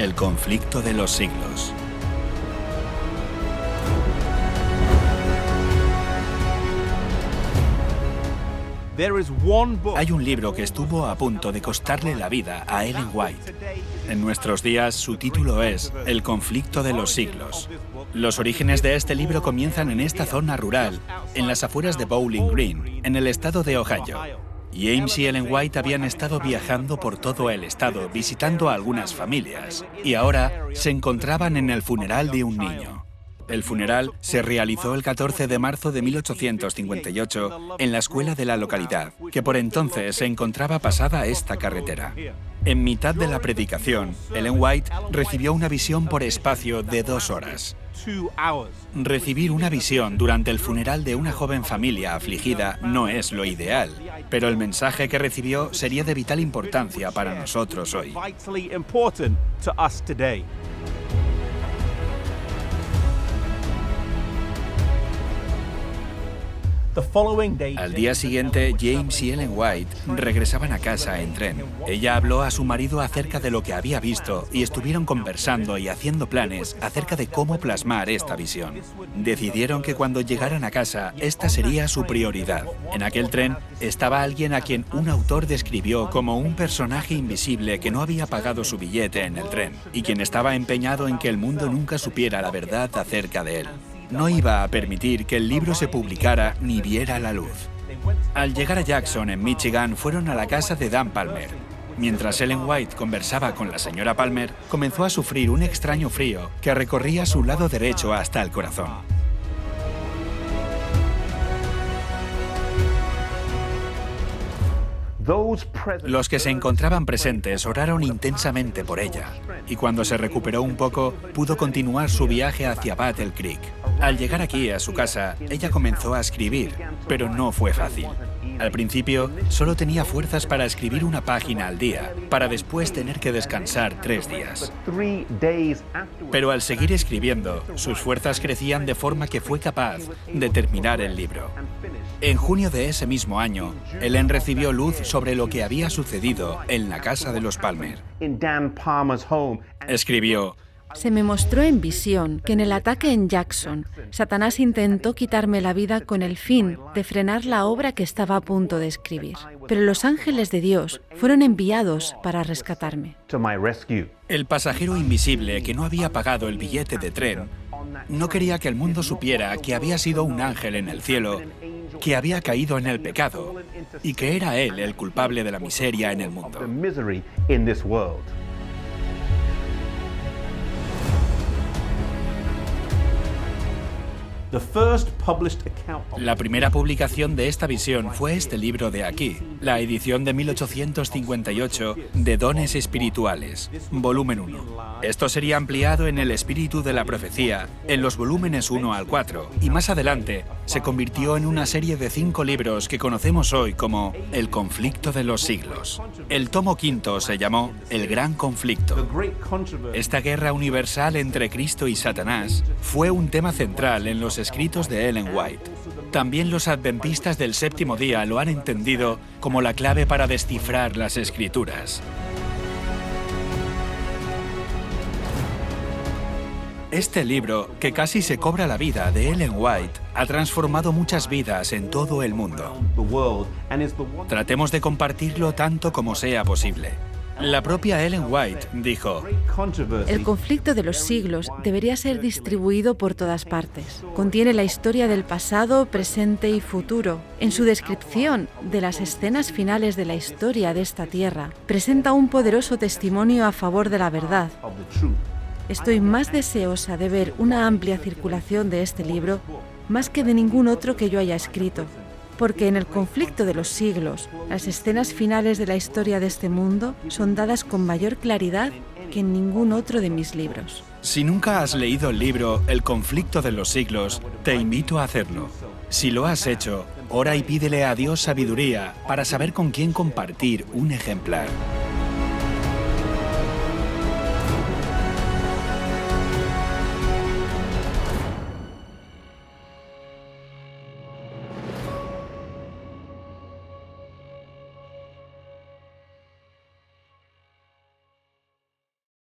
El conflicto de los siglos. Hay un libro que estuvo a punto de costarle la vida a Ellen White. En nuestros días, su título es El conflicto de los siglos. Los orígenes de este libro comienzan en esta zona rural, en las afueras de Bowling Green, en el estado de Ohio. James y Ellen White habían estado viajando por todo el estado, visitando a algunas familias, y ahora se encontraban en el funeral de un niño. El funeral se realizó el 14 de marzo de 1858 en la escuela de la localidad, que por entonces se encontraba pasada esta carretera. En mitad de la predicación, Ellen White recibió una visión por espacio de 2 horas. Recibir una visión durante el funeral de una joven familia afligida no es lo ideal, pero el mensaje que recibió sería de vital importancia para nosotros hoy. Al día siguiente, James y Ellen White regresaban a casa en tren. Ella habló a su marido acerca de lo que había visto y estuvieron conversando y haciendo planes acerca de cómo plasmar esta visión. Decidieron que cuando llegaran a casa, esta sería su prioridad. En aquel tren estaba alguien a quien un autor describió como un personaje invisible que no había pagado su billete en el tren y quien estaba empeñado en que el mundo nunca supiera la verdad acerca de él. No iba a permitir que el libro se publicara ni viera la luz. Al llegar a Jackson, en Michigan, fueron a la casa de Dan Palmer. Mientras Ellen White conversaba con la señora Palmer, comenzó a sufrir un extraño frío que recorría su lado derecho hasta el corazón. Los que se encontraban presentes oraron intensamente por ella, y cuando se recuperó un poco, pudo continuar su viaje hacia Battle Creek. Al llegar aquí a su casa, ella comenzó a escribir, pero no fue fácil. Al principio, solo tenía fuerzas para escribir una página al día, para después tener que descansar 3 días. Pero al seguir escribiendo, sus fuerzas crecían de forma que fue capaz de terminar el libro. En junio de ese mismo año, Ellen recibió luz sobre lo que había sucedido en la casa de los Palmer. Escribió: Se me mostró en visión que en el ataque en Jackson, Satanás intentó quitarme la vida con el fin de frenar la obra que estaba a punto de escribir. Pero los ángeles de Dios fueron enviados para rescatarme. El pasajero invisible que no había pagado el billete de tren no quería que el mundo supiera que había sido un ángel en el cielo, que había caído en el pecado y que era él el culpable de la miseria en el mundo. La primera publicación de esta visión fue este libro de aquí, la edición de 1858 de Dones Espirituales, volumen 1. Esto sería ampliado en El Espíritu de la Profecía, en los volúmenes 1 al 4, y más adelante se convirtió en una serie de 5 libros que conocemos hoy como El conflicto de los siglos. El tomo 5 se llamó El Gran Conflicto. Esta guerra universal entre Cristo y Satanás fue un tema central en los escritos de Ellen White. También los adventistas del séptimo día lo han entendido como la clave para descifrar las Escrituras. Este libro, que casi se cobra la vida de Ellen White, ha transformado muchas vidas en todo el mundo. Tratemos de compartirlo tanto como sea posible. La propia Ellen White dijo: El conflicto de los siglos debería ser distribuido por todas partes. Contiene la historia del pasado, presente y futuro. En su descripción de las escenas finales de la historia de esta tierra, presenta un poderoso testimonio a favor de la verdad. Estoy más deseosa de ver una amplia circulación de este libro más que de ningún otro que yo haya escrito. Porque en el conflicto de los siglos, las escenas finales de la historia de este mundo son dadas con mayor claridad que en ningún otro de mis libros. Si nunca has leído el libro El conflicto de los siglos, te invito a hacerlo. Si lo has hecho, ora y pídele a Dios sabiduría para saber con quién compartir un ejemplar.